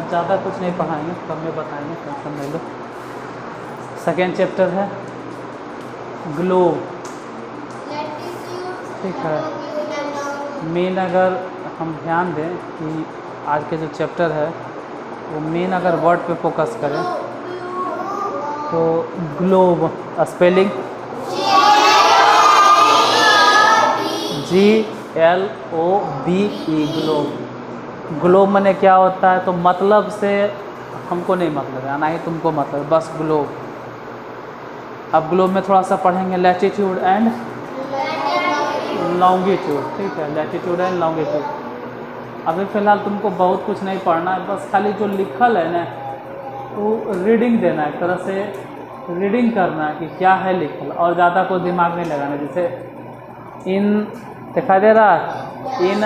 आज ज़्यादा कुछ नहीं पढ़ाएंगे, कम में बताएंगे, टेंशन नहीं लो। सेकेंड चैप्टर है ग्लोब, ठीक है। मेन अगर हम ध्यान दें कि आज के जो चैप्टर है वो मेन अगर वर्ड पे फोकस करें तो globe spelling GLOBE globe. Globe माने क्या होता है, तो मतलब से हमको नहीं मतलब है, ना ही तुमको मतलब, बस ग्लोब। अब ग्लोब में थोड़ा सा पढ़ेंगे लैटिट्यूड एंड लॉन्गिट्यूड, ठीक है, लैटिट्यूड एंड लॉन्गिट्यूड। अभी फ़िलहाल तुमको बहुत कुछ नहीं पढ़ना है, बस खाली जो लिखल है ना वो रीडिंग देना है, एक तरह से रीडिंग करना है कि क्या है लिखल, और ज़्यादा कोई दिमाग नहीं लगाना। जैसे इन दिखाई दे रहा है, इन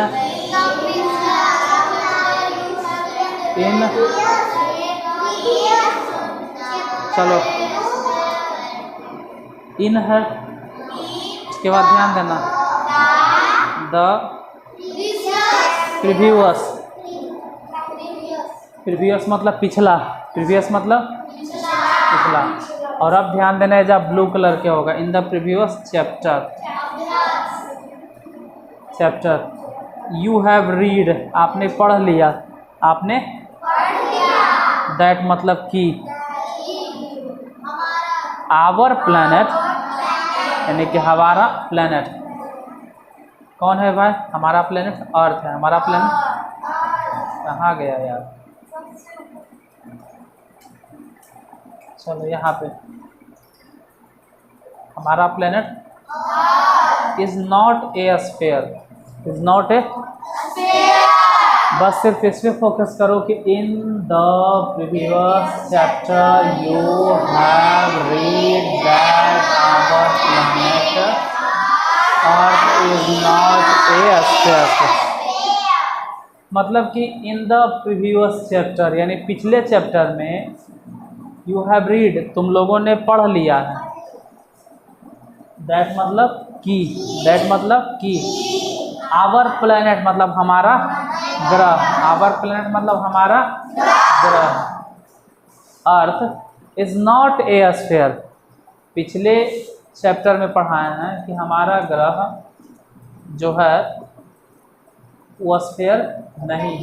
चलो इन है, उसके बाद ध्यान देना द प्रीवियस मतलब पिछला, प्रीवियस मतलब पिछला। और अब ध्यान देना है जब ब्लू कलर के होगा, इन the previous chapter you have read, आपने पढ़ लिया, आपने दैट मतलब कि आवर प्लैनेट, यानी कि हमारा प्लैनेट कौन है भाई, हमारा प्लैनेट अर्थ है। हमारा प्लैनेट कहाँ गया यार, चलो यहाँ पे, हमारा planet is not a sphere, is not a, बस सिर्फ इस पे फोकस करो कि in the previous chapter you have read that our planet earth is not a sphere. मतलब कि इन द प्रीवियस चैप्टर यानी पिछले चैप्टर में यू हैव रीड, तुम लोगों ने पढ़ लिया है, दैट मतलब कि, दैट मतलब कि, आवर प्लैनेट मतलब हमारा ग्रह, आवर प्लैनेट मतलब हमारा ग्रह, अर्थ इज नॉट ए स्फीयर। पिछले चैप्टर में पढ़ाए हैं कि हमारा ग्रह जो है वो स्फीयर नहीं,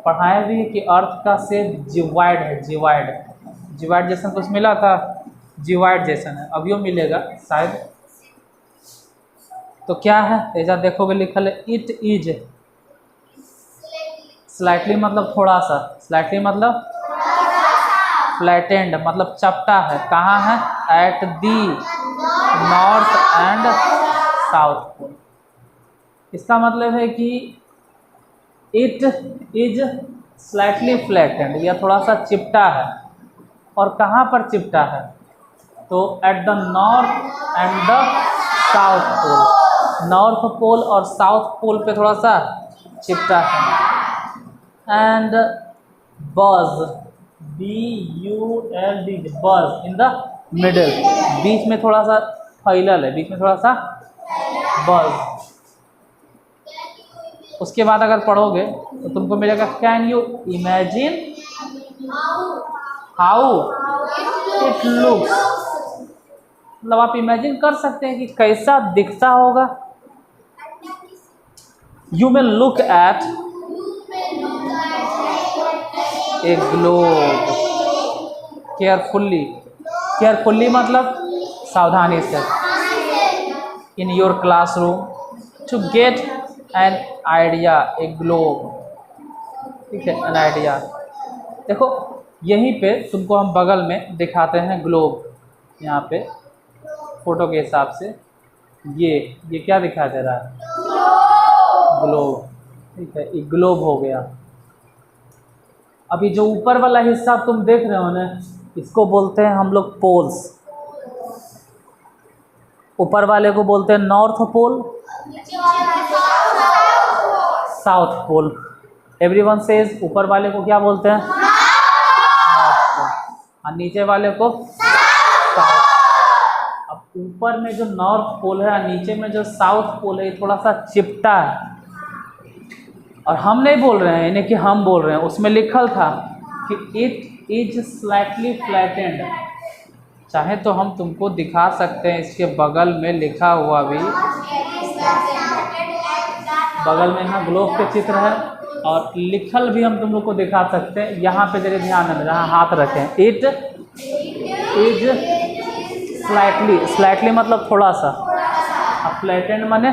पढ़ाए भी कि अर्थ का शेप जिवाइड है, जिवाइड जैसा कुछ मिला था, जिवाइड जैसा है, अभियो मिलेगा शायद। तो क्या है ऐसा देखोगे लिखल है, इट इज स्लाइटली मतलब थोड़ा सा, स्लाइटली मतलब फ्लैटेंड मतलब चपटा है, कहाँ है, at the north and south pole. इसका मतलब है कि इट इज स्लाइटली फ्लैटेंड, या थोड़ा सा चिपटा है, और कहाँ पर चिपटा है, तो at the north and the south pole, north pole और साउथ पोल पे थोड़ा सा चिपटा है। एंड बज, BULD, बज इन द मिडल, बीच में थोड़ा सा फैलल है, बीच में थोड़ा सा बज। उसके बाद अगर पढ़ोगे तो तुमको मिलेगा can you imagine how it looks, मतलब आप इमेजिन कर सकते हैं कि कैसा दिखता होगा। You may look at a globe carefully, carefully मतलब सावधानी से, in your classroom to get an idea, a globe, ठीक है, एन आइडिया। देखो यहीं पे तुमको हम बगल में दिखाते हैं ग्लोब, यहाँ पे फोटो के हिसाब से ये क्या दिखाई दे रहा है, ग्लोब, ठीक है, ये ग्लोब हो गया। अभी जो ऊपर वाला हिस्सा तुम देख रहे हो ना, इसको बोलते हैं हम लोग पोल्स। ऊपर वाले को बोलते हैं north pole, south pole. Everyone says ऊपर वाले को क्या बोलते हैं, नॉर्थ पोल, और नीचे वाले को साउथ। अब ऊपर में जो नॉर्थ पोल है और नीचे में जो साउथ पोल है, ये थोड़ा सा चिपटा है, और हम नहीं बोल रहे हैं इन्हें कि हम बोल रहे हैं, उसमें लिखल था कि इट इज स्लाइटली फ्लैटेंड। चाहे तो हम तुमको दिखा सकते हैं, इसके बगल में लिखा हुआ भी, बगल में यहाँ ग्लोब के चित्र है और लिखल भी हम तुम लोग को दिखा सकते हैं। यहाँ पे जरा ध्यान है, जहाँ हाथ रखें, इट इज स्लाइटली, स्लाइटली मतलब थोड़ा सा, अब फ्लैटेंड माने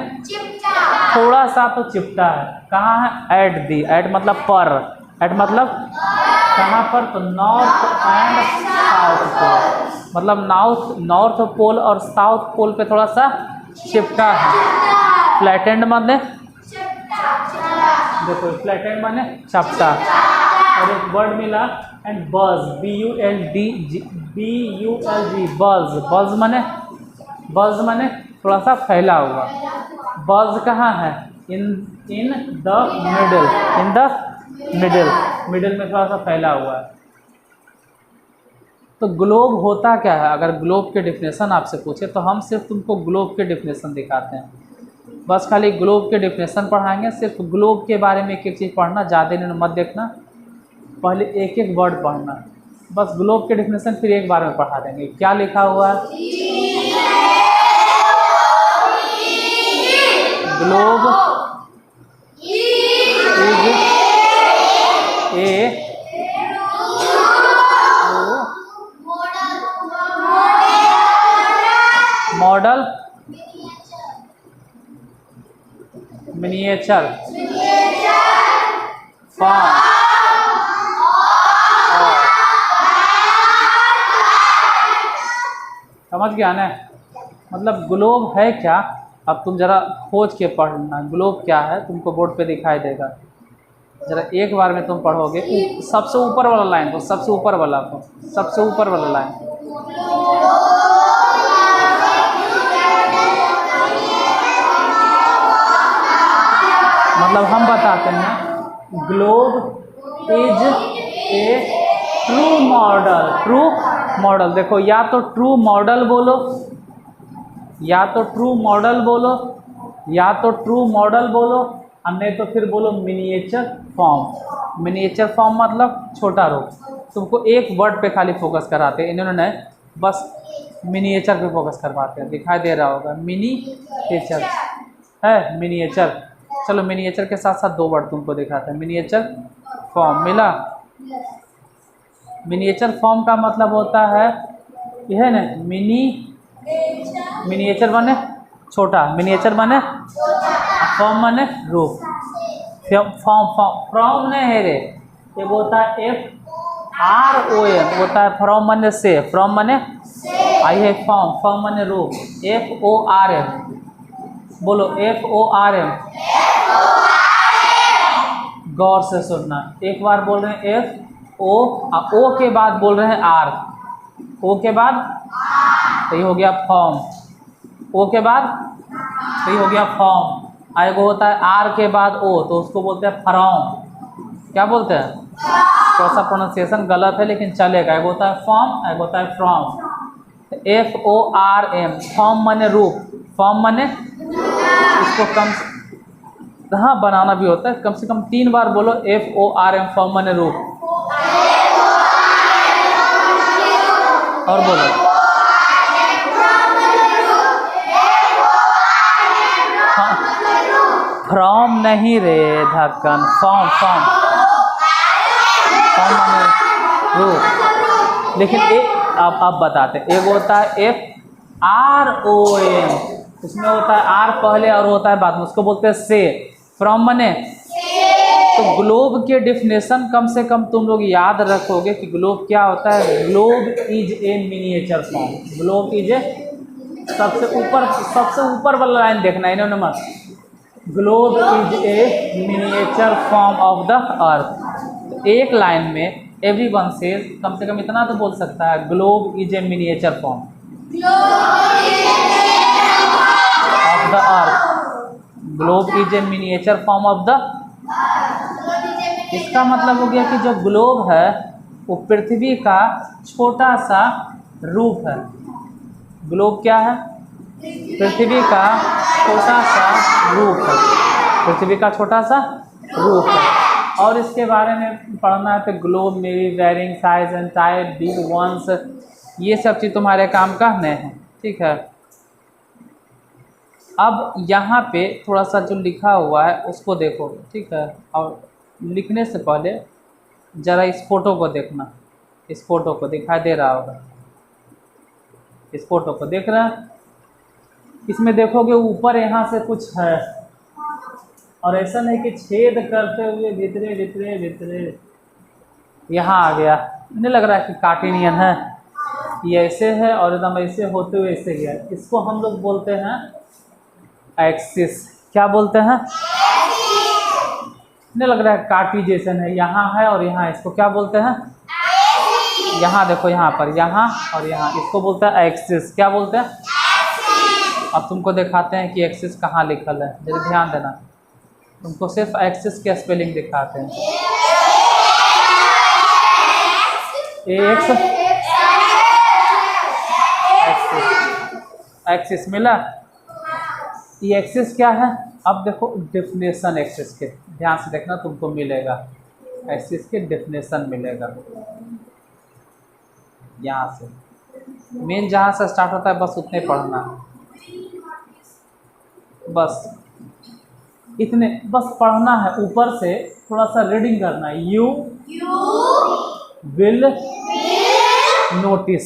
थोड़ा सा तो चिपटा है। कहाँ है? एट दी, एट मतलब पर, एट मतलब कहाँ पर? तो नॉर्थ एंड साउथ पोल, मतलब नॉर्थ पोल और साउथ पोल पे थोड़ा सा चिपटा है। फ्लैटेंड माने देखो, फ्लैटेंड माने चपटा। और एक वर्ड मिला एंड बज, B-U-L-G, बज, बज माने थोड़ा सा फैला हुआ। बज कहाँ है? In the middle, in the middle, middle में थोड़ा सा फैला हुआ है। तो ग्लोब होता क्या है? अगर ग्लोब के डिफिनेशन आपसे पूछे तो हम सिर्फ तुमको ग्लोब के डिफिनेशन दिखाते हैं, बस खाली ग्लोब के डिफिनेशन पढ़ाएंगे। सिर्फ ग्लोब के बारे में एक एक चीज़ पढ़ना, ज़्यादा नहीं मत देखना, पहले एक एक वर्ड पढ़ना, बस ग्लोब के डिफिनेशन फिर एक बार में पढ़ा देंगे। क्या लिखा हुआ है? Globe is a model miniature form, समझ गया ना? मतलब ग्लोब है क्या, अब तुम जरा खोज के पढ़ना ग्लोब क्या है, तुमको बोर्ड पे दिखाई देगा। जरा एक बार में तुम पढ़ोगे, सबसे ऊपर वाला लाइन को, सबसे ऊपर वाला को, सबसे ऊपर वाला लाइन, मतलब हम बताते हैं globe is a true model, true model. देखो, या तो ट्रू मॉडल बोलो, या तो ट्रू मॉडल बोलो, या तो ट्रू मॉडल बोलो, और नहीं तो फिर बोलो मिनिएचर फॉर्म। मिनिएचर फॉर्म मतलब छोटा रूप। तुमको एक वर्ड पे खाली फोकस कराते हैं इन्होंने, बस मिनिएचर पे फोकस करवाते हैं। दिखाई दे रहा होगा, मिनिएचर है, मिनिएचर। चलो मिनिएचर के साथ साथ दो वर्ड तुमको दिखाते हैं। मिनिएचर फॉर्म मिला। मिनिएचर फॉर्म का मतलब होता है यह है ना, मिनिएचर माने छोटा, मिनिएचर माने, फॉर्म माने रूप। फ्रॉम नहीं है रे, ये होता है FROM, होता है फ्रॉम माने से, फ्रॉम माने आई है, फॉर्म, फॉर्म माने रूप, FORM, बोलो FORM, गौर से सुनना। एक बार बोल रहे हैं O के बाद बोल रहे हैं R, O के बाद तो ये हो गया फॉर्म, O के बाद तो ये हो गया फॉर्म। आएगो होता है R के बाद O, तो उसको बोलते हैं फ्रॉम। क्या बोलते हैं? थोड़ा सा प्रोनाउंसिएशन गलत है लेकिन चलेगा। एक होता है फॉर्म, एक होता है फ्रॉम। FORM, फॉर्म माने रूप, फॉर्म माने इसको कम हाँ बनाना भी होता है, कम से कम 3 बार बोलो FORM, फॉर्म माने रूप। और बोलो फ्रॉम नहीं रे धक्कन, फॉर्म, फॉर्म, फॉर्म माने रूप। लेकिन एक अब बताते, एक होता है FROM, उसमें होता है R पहले और होता है बाद में, उसको बोलते हैं से। फ्रॉम माने तो ग्लोब के डिफिनेशन कम से कम तुम लोग याद रखोगे कि ग्लोब क्या होता है। Globe is a miniature form, globe is a, सबसे ऊपर वाला लाइन देखना है इन्होंने मत, globe is a miniature form of the earth. एक लाइन में एवरीवन से कम इतना तो बोल सकता है, globe is a miniature form of the earth, globe is a miniature form of the. इसका मतलब हो गया कि जो ग्लोब है वो पृथ्वी का छोटा सा रूप है। ग्लोब क्या है? पृथ्वी का छोटा सा रूप है, पृथ्वी का छोटा सा रूफ है। और इसके बारे में पढ़ना है तो ग्लोब में varying size and type big ones, ये सब चीज़ तुम्हारे काम का नहीं है, ठीक है। अब यहाँ पे थोड़ा सा जो लिखा हुआ है उसको देखो, ठीक है। और लिखने से पहले ज़रा इस फोटो को देखना, इस फोटो को दिखाई दे रहा होगा, इस फोटो को देख रहे हैं। इसमें देखोगे ऊपर यहाँ से कुछ है, और ऐसा नहीं कि छेद करते हुए भीतरे भीतरे भीतरे यहाँ आ गया, नहीं लग रहा है कि कार्टेनियन है, ये ऐसे है और एकदम ऐसे होते हुए ऐसे गया। इसको हम लोग बोलते हैं एक्सिस। क्या बोलते हैं? नहीं लग रहा है कार्टिजेशन है, यहाँ है और यहाँ, इसको क्या बोलते हैं? यहाँ देखो, यहाँ पर, यहाँ और यहाँ, इसको बोलते हैं एक्सिस। क्या बोलते हैं? अब तुमको दिखाते हैं कि एक्सिस कहाँ लिखल है, जरा ध्यान देना। तुमको सिर्फ एक्सिस की स्पेलिंग दिखाते हैं। एक्स एक्सिस मिला। ये एक्सिस क्या है? अब देखो डेफिनेशन एक्सिस के, ध्यान से देखना, तुमको मिलेगा एक्सिस के डेफिनेशन मिलेगा। यहाँ से मेन जहाँ से स्टार्ट होता है बस उतने पढ़ना, बस इतने बस पढ़ना है। ऊपर से थोड़ा सा रीडिंग करना है। यू विल नोटिस,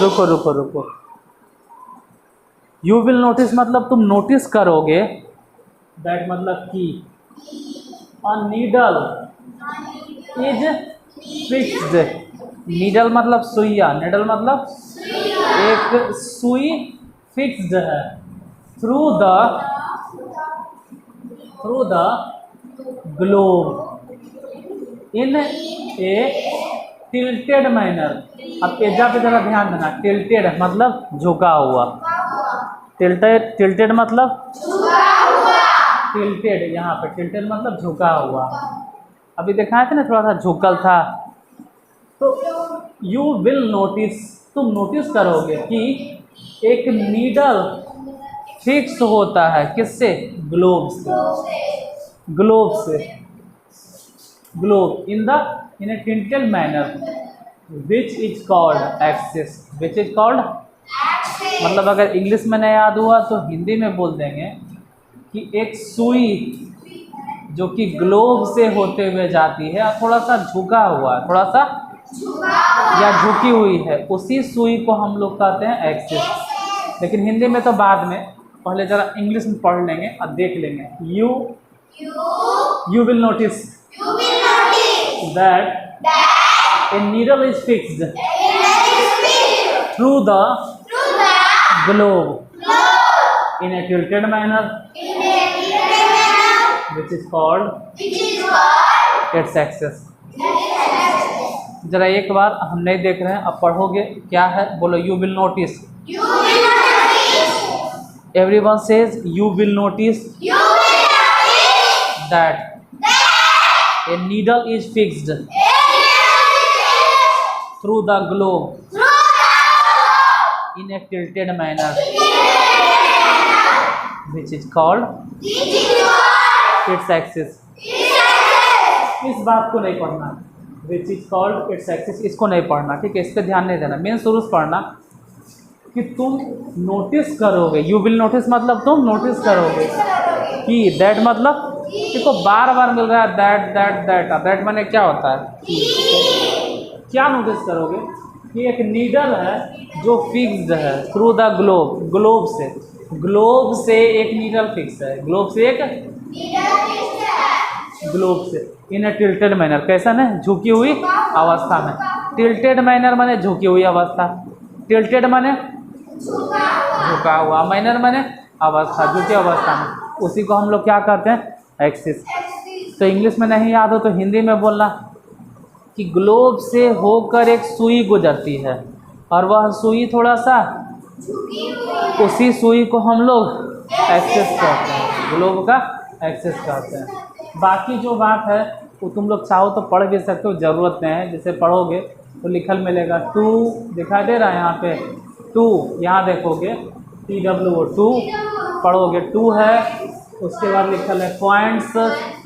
रुको रुको रुको, यू विल नोटिस मतलब तुम नोटिस करोगे, दैट मतलब कि a needle is fixed, needle मतलब सुइया, नीडल मतलब एक सुई फिक्स्ड है, through the globe in A tilted manner. अब एजा पे जरा ध्यान देना, टिल्टेड मतलब झुका हुआ, टिल्टेड मतलब टिल्टेड, यहाँ पे टिल्टेड मतलब झुका हुआ। अभी दिखाए थे ना थोड़ा सा झुकल था। तो यू विल नोटिस, तुम नोटिस करोगे कि एक नीडल फिक्स होता है, किससे? ग्लोब से, ग्लोब से, globe in A tilted manner which is called axis, which is called मतलब अगर इंग्लिश में नहीं याद हुआ तो हिंदी में बोल देंगे कि एक सुई जो कि ग्लोब से होते हुए जाती है और थोड़ा सा झुका हुआ है, थोड़ा सा या झुकी हुई है, उसी सुई को हम लोग कहते हैं एक्सिस। लेकिन हिंदी में तो बाद में, पहले ज़रा इंग्लिश में पढ़ लेंगे और देख लेंगे। You will notice that a needle is fixed through the globe in a tilted manner which is called its axis। जरा एक बार हम नहीं देख रहे हैं, अब पढ़ोगे क्या है, बोलो। You will notice, everyone says you will notice that a needle is fixed through the globe in a tilted manner which is called its axis। इस बात को नहीं पढ़ना, which is called its axis, इसको नहीं पढ़ना, ठीक है। इस पर ध्यान नहीं देना, मेन शुरू से पढ़ना कि तुम नोटिस करोगे। यू विल नोटिस मतलब तुम नोटिस करोगे कि, दैट मतलब देखो बार बार मिल रहा है, दैट दैट दैट, दैट माने क्या होता है? क्या नोटिस करोगे कि एक नीडल है जो फिक्स्ड है थ्रू द ग्लोब, ग्लोब से एक नीडल फिक्स है, ग्लोब से एक ग्लोब से इन ए टिल्टेड मैनर, कैसा ना, झुकी हुई अवस्था में। टिल्टेड मैनर माने झुकी हुई अवस्था, टिल्टेड माने झुका हुआ, मैनर माने अवस्था, झुकी अवस्था में, उसी को हम लोग क्या कहते हैं? एक्सिस। तो इंग्लिश में नहीं याद हो तो हिंदी में बोलना कि ग्लोब से होकर एक सुई गुजरती है और वह सुई थोड़ा सा, उसी सुई को हम लोग एक्सिस कहते हैं, ग्लोब का एक्सिस कहते हैं। बाकी जो बात है वो तुम लोग चाहो तो पढ़ भी सकते हो, ज़रूरत नहीं है। जैसे पढ़ोगे तो लिखल मिलेगा, टू दिखाई दे रहा है यहाँ पे, टू, यहाँ देखोगे TWO, टू पढ़ोगे, टू है, उसके बाद लिखल है points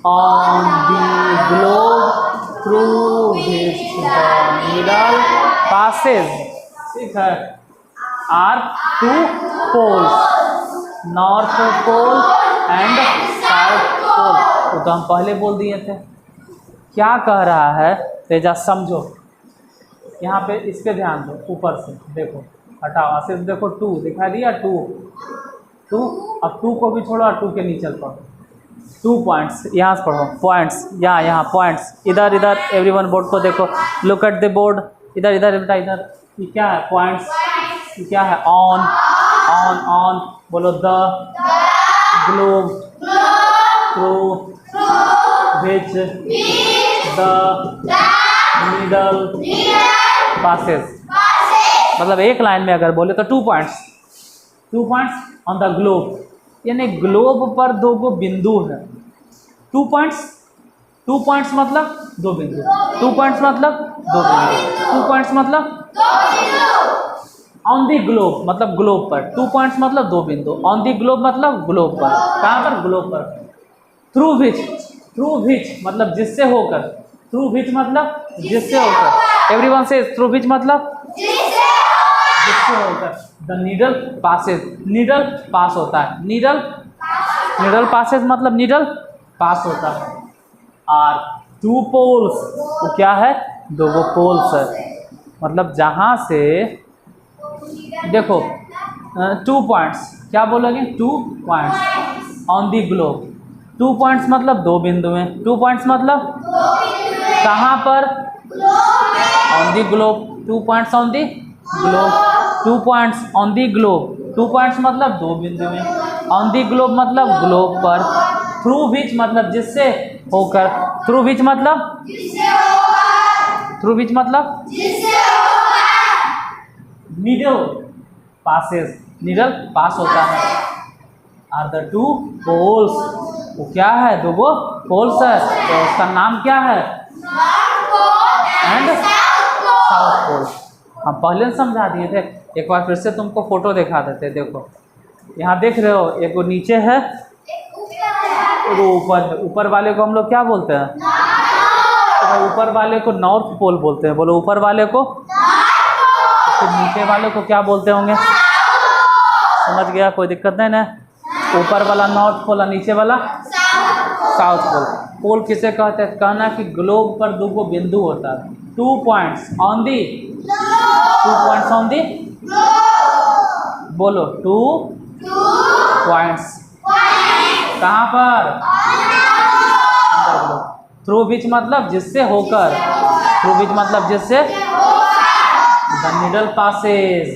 on the globe through which the needle passes, ठीक है, are two poles, north pole and south pole. वो तो हम पहले बोल दिए थे। क्या कह रहा है तेजा, समझो। यहाँ पे इस पे ध्यान दो, ऊपर से देखो, हटाओ, सिर्फ देखो, टू दिखाई दिया, टू टू। अब टू को भी छोड़ो और टू के नीचे पढ़ो, 2 पॉइंट्स यहाँ से पढ़ो, पॉइंट्स यहाँ पॉइंट्स, इधर इधर एवरीवन बोर्ड को देखो, लुक एट द बोर्ड, इधर इधर बेटा इधर, ये क्या है, पॉइंट्स, ये क्या है, ऑन ऑन ऑन, बोलो the globe through which the needle passes. मतलब एक लाइन में अगर बोले तो 2 points, 2 points on the globe, यानी ग्लोब पर 2 बिंदु है। 2 पॉइंट्स, 2 पॉइंट्स मतलब 2 बिंदु, 2 पॉइंट्स मतलब 2 बिंदु, 2 पॉइंट्स मतलब ऑन दी ग्लोब, मतलब ग्लोब पर, 2 पॉइंट्स मतलब 2 बिंदु, ऑन दी ग्लोब मतलब ग्लोब पर, कहाँ पर, ग्लोब पर। थ्रू विच, थ्रू विच मतलब जिससे होकर, थ्रू विच मतलब जिससे होकर, एवरीवन से थ्रू विच मतलब जिससे होकर, द नीडल पासेज, नीडल पास होता है, नीडल, नीडल पासेज मतलब नीडल पास होता है। और 2 पोल्स, वो क्या है, 2 पोल्स है, मतलब जहाँ से देखो 2 पॉइंट्स, क्या बोलोगे, 2 points on the globe, 2 points मतलब 2 बिंदु हैं, 2 पॉइंट्स मतलब कहाँ पर, on the globe, 2 points on the globe, 2 points on the globe, 2 points मतलब 2 बिंदु हैं, ऑन दी ग्लोब मतलब ग्लोब पर, थ्रू विच मतलब जिससे होकर, थ्रू विच मतलब, थ्रू विच मतलब नीडल पासेस, नीडल पास होता है। आर द 2 पोल्स, वो क्या है, 2 पोल्स है, तो उसका नाम क्या है, एंड साउथ पोल। हम पहले समझा दिए थे, एक बार फिर से तुमको फोटो दिखा देते। देखो यहाँ देख रहे हो, एक वो नीचे है, वो ऊपर है। ऊपर वाले को हम लोग क्या बोलते हैं, तो ऊपर वाले को नॉर्थ पोल बोलते हैं, बोलो ऊपर वाले को, तो नीचे वाले को क्या बोलते होंगे, समझ गया, कोई दिक्कत नहीं ना। ऊपर वाला नॉर्थ पोल और नीचे वाला साउथ पोल। पोल किसे कहते हैं, कहना कि ग्लोब पर 2 बिंदु होता है, 2 points on the, 2 points on the, बोलो 2 पॉइंट्स कहाँ पर, थ्रू विच मतलब जिससे होकर, थ्रू विच मतलब जिससे, द नीडल पासेज,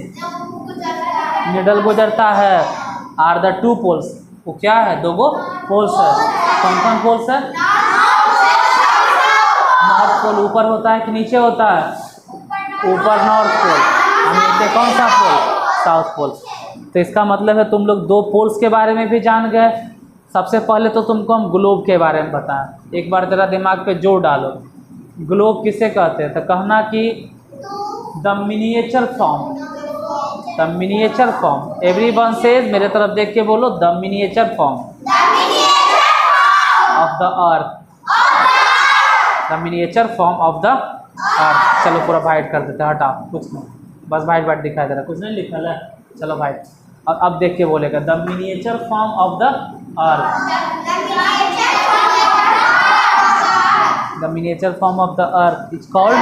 नीडल गुजरता है। आर द 2 पोल्स, वो क्या है, 2 पोल्स है, कौन कौन पोल्स है, नॉर्थ पोल ऊपर होता है कि नीचे होता है, ऊपर नॉर्थ पोल, और नीचे कौन सा पोल, साउथ पोल। तो इसका मतलब है तुम लोग 2 पोल्स के बारे में भी जान गए। सबसे पहले तो तुमको हम ग्लोब के बारे में बताएं, एक बार तेरा दिमाग पे जोर डालो, ग्लोब किसे कहते हैं, तो कहना कि the miniature form, the miniature form, everyone says, मेरे तरफ देख के बोलो, the miniature form of the earth, the miniature form of the earth. चलो पूरा वाइट कर देते हैं, हटाओ कुछ नहीं, बस वाइट वाइट दिखाई दे रहा है, कुछ नहीं लिखा है, चलो वाइट। अब देख के बोलेगा, the miniature form of the earth, the miniature form of the earth is called,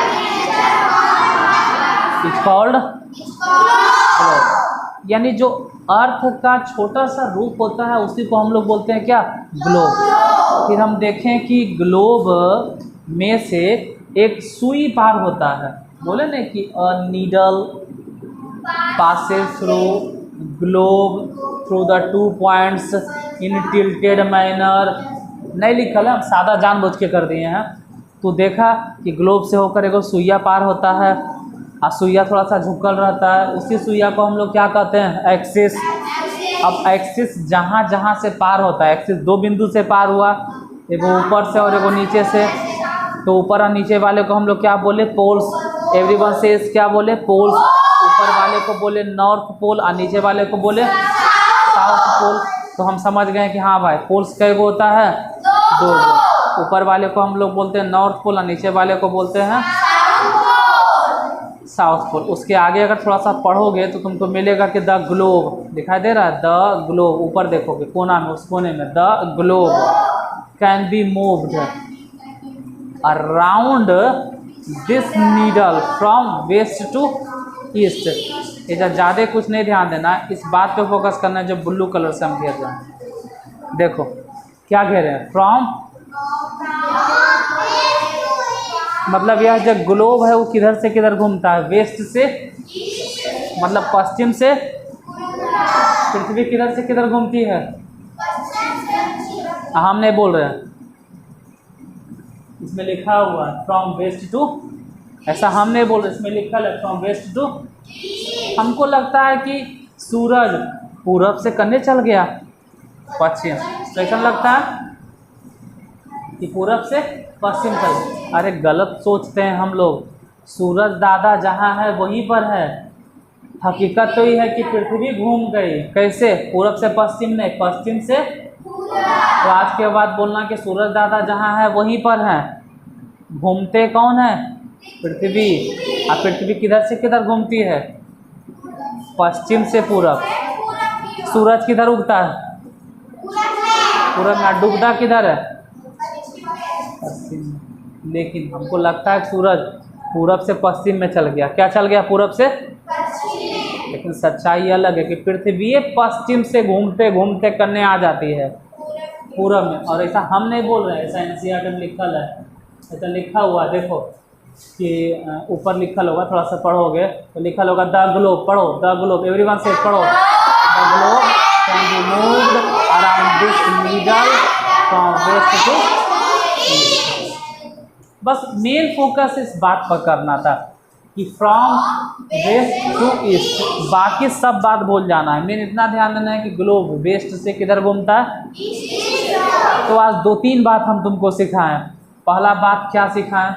is called, यानी जो अर्थ का छोटा सा रूप होता है उसी को हम लोग बोलते हैं क्या, ग्लोब। फिर हम देखें कि ग्लोब में से एक सुई पार होता है, बोले ना कि a needle passes through globe through the 2 points in tilted manner, नहीं लिखा है, हम सादा जानबूझ के कर दिए हैं। तो देखा कि ग्लोब से होकर एगो सुइया पार होता है, और सुइया थोड़ा सा झुकल रहता है, उसी सुइया को हम लोग क्या कहते हैं, एक्सिस। अब एक्सिस जहाँ जहाँ से पार होता है, एक्सिस 2 बिंदु से पार हुआ, एगो ऊपर से और एगो नीचे से, तो ऊपर और नीचे वाले को हम लोग क्या बोले, पोल्स। एवरीवन से क्या बोले, पोल्स। ऊपर वाले को बोले नॉर्थ पोल और नीचे वाले को बोले साउथ पोल। तो हम समझ गए कि हाँ भाई पोल्स कई गो होता है, 2 गो। ऊपर वाले को हम लोग बोलते हैं नॉर्थ पोल और नीचे वाले को बोलते हैं साउथ पोल। उसके आगे अगर थोड़ा सा पढ़ोगे तो तुमको मिलेगा कि द ग्लोब दिखाई दे रहा है, द ग्लोब, ऊपर देखोगे कोना में, उस कोने में the globe can be moved around this needle from west to east. इधर ज़्यादा कुछ नहीं ध्यान देना, इस बात पे फोकस करना है जो ब्लू कलर से हम घेर रहे हैं। देखो क्या घेरे हैं, फ्रॉम, मतलब यह जो ग्लोब है वो किधर से किधर घूमता है, वेस्ट से, मतलब पश्चिम से। पृथ्वी किधर से किधर घूमती है, हम नहीं बोल रहे हैं, इसमें लिखा हुआ है फ्रॉम वेस्ट टू, ऐसा हम नहीं बोल रहे, इसमें लिखा है फ्रॉम वेस्ट टू। हमको लगता है कि सूरज पूरब से कन्ने चल गया पश्चिम, कैसा लगता है कि पूरब से पश्चिम चल गया। अरे गलत सोचते हैं हम लोग, सूरज दादा जहाँ है वहीं पर है। हकीकत तो ये है कि पृथ्वी घूम गई, कैसे, पूरब से पश्चिम नहीं, पश्चिम से। तो आज के बाद बोलना कि सूरज दादा जहाँ है वहीं पर है। घूमते कौन है, पृथ्वी। अब पृथ्वी किधर से किधर घूमती है, पश्चिम से पूरब। सूरज किधर उगता है, पूरब में। डूबता किधर है, पश्चिम। लेकिन हमको लगता है सूरज पूरब से पश्चिम में चल गया। क्या चल गया, पूरब से। लेकिन सच्चाई अलग है कि पृथ्वी पश्चिम से घूमते घूमते करने आ जाती है पूरब में। और ऐसा हम नहीं बोल रहे हैं, ऐसा एनसीईआरटी में लिखा है, ऐसा लिखा हुआ देखो कि ऊपर लिखा होगा, थोड़ा सा पढ़ोगे तो लिखा होगा द ग्लोब, पढ़ो द ग्लोब, एवरीवन से पढ़ो, the globe can be moved around this needle from west to east. बस मेन फोकस इस बात पर करना था कि फ्रॉम वेस्ट टू ईस्ट, बाकी सब बात भूल जाना है। मेन इतना ध्यान देना है कि ग्लोब वेस्ट से किधर घूमता है। तो आज 2-3 बात हम तुमको सिखाएं। पहला बात क्या सिखाएं,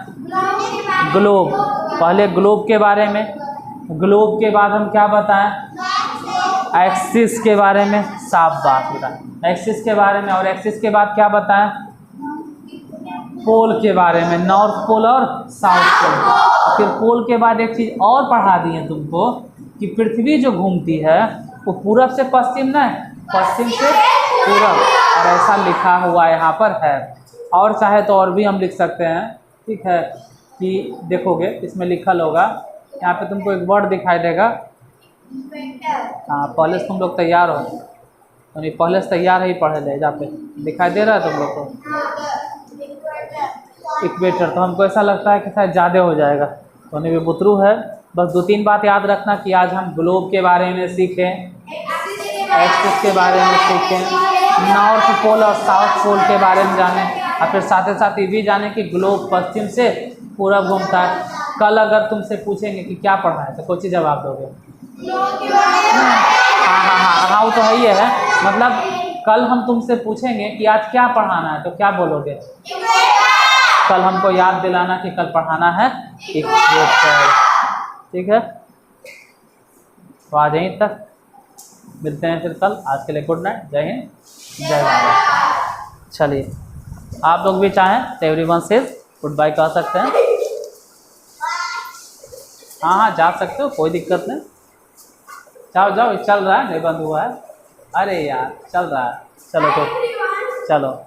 ग्लोब। पहले ग्लोब के बारे में, ग्लोब के बाद हम क्या बताएं, एक्सिस के बारे में, साफ बात बताएं एक्सिस के बारे में। और एक्सिस के बाद क्या बताएं, पोल के बारे में, नॉर्थ पोल और साउथ पोल। फिर पोल के बाद एक चीज़ और पढ़ा दी है तुमको कि पृथ्वी जो घूमती है वो पूरब से पश्चिम नहीं, पश्चिम से पूरब। और ऐसा लिखा हुआ यहाँ पर है। और चाहे तो और भी हम लिख सकते हैं, ठीक है, कि देखोगे इसमें लिखा होगा, यहाँ पे तुमको एक वर्ड दिखाई देगा। हाँ, पहले से तुम लोग तैयार हो, तो नहीं पहले से तैयार ही पढ़े ले, जहाँ पे दिखाई दे रहा है तुम लोग को इक्वेटर। तो हमको ऐसा लगता है कि शायद ज़्यादा हो जाएगा, तो नहीं भी बुतरू है। बस 2-3 बात याद रखना कि आज हम ग्लोब के बारे में सीखें, एक्सिस के बारे में सीखें, नॉर्थ पोल और साउथ पोल के बारे में जानें, और फिर साथ ही साथ ये भी जानें कि ग्लोब पश्चिम से पूरब घूमता है। कल अगर तुमसे पूछेंगे कि क्या पढ़ा है तो कौन सी जवाब दोगे, हाँ वो तो है ही है। मतलब कल हम तुमसे पूछेंगे कि आज क्या पढ़ाना है तो क्या बोलोगे, कल हमको याद दिलाना कि कल पढ़ाना है इक्वेटर, ठीक है। तो आज यहीं तक, मिलते हैं फिर कल। आज के लिए गुड नाइट, जय हिंद, जय भारत। चलिए आप लोग भी चाहें तो एवरीवन से गुड बाय कह सकते हैं। हाँ जा सकते हो, कोई दिक्कत नहीं। जाओ जाओ, चल रहा है, नहीं बंद हुआ है। अरे यार चल रहा है, चलो तो चलो।